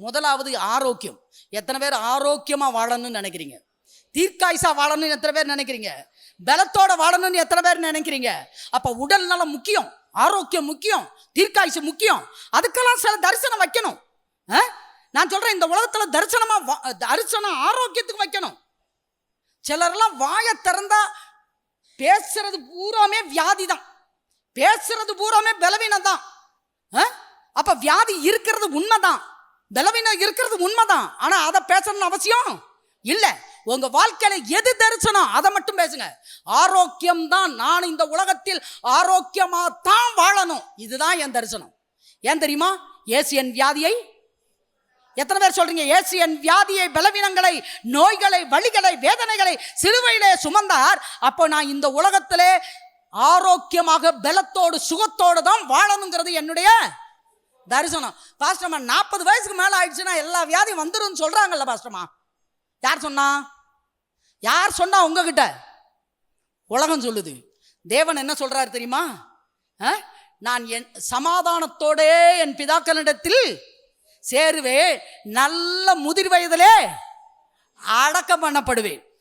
முதலாவது ஆரோக்கியம். எத்தனை பேர் ஆரோக்கியமா வாழணும்னு நினைக்கிறீங்க? தீர்க்காயுசா வாழணும்னு எத்தனை பேர் நினைக்கிறீங்க? பலத்தோட வாழணும்னு எத்தனை பேர் நினைக்கிறீங்க? அப்ப உடல் நலம் முக்கியம், ஆரோக்கியம் முக்கியம், தீர்க்காயுசு முக்கியம். அதுக்கெல்லாம் சில தரிசனம் வைக்கணும். நான் சொல்றேன், இந்த உலகத்துல தரிசனம் ஆரோக்கியத்துக்கு வைக்கணும். சிலர்லாம் வாயை திறந்தா பேசுறது பூராமே வியாதி தான், பேசுறது பூராமே பலவீனம் தான். அப்ப வியாதி இருக்கிறது உண்மைதான், பலவீனம் இருக்கிறது உண்மைதான். ஆனா அதை பேசணும்னு அவசியம் இல்லை. உங்க வாழ்க்கையில எது தரிசனம் அதை மட்டும் பேசுங்க. ஆரோக்கியம் தான். நான் இந்த உலகத்தில் ஆரோக்கியமா தான் வாழணும், இதுதான் என் தரிசனம். ஏன் தெரியுமா? இயேசு என் வியாதியை, எத்தனை பேர் சொல்றீங்க? இயேசு என் வியாதியை, பலவீனங்களை, நோய்களை, வலிகளை, வேதனைகளை சிலுவையிலே சுமந்தார். அப்போ நான் இந்த உலகத்திலே ஆரோக்கியமாக பலத்தோடு சுகத்தோடு தான் வாழணுங்கிறது என்னுடைய தரிசனம். பாஸ்டர்மா 40 வயசுக்கு மேல ஆயிடுச்சுன்னா எல்லா வியாதியும் வந்துடும் சொல்றாங்கல்ல பாஸ்டர்மா. யார் சொன்னா? யார் சொன்னா? உங்ககிட்ட உலகம் சொல்லுது. தேவன் என்ன சொல்றாரு தெரியுமா? நான் என் சமாதானத்தோடே என் பிதாக்களிடத்தில் சேருவேன், நல்ல முதிர் வயதிலே அடக்கம் பண்ணப்படுவேன்.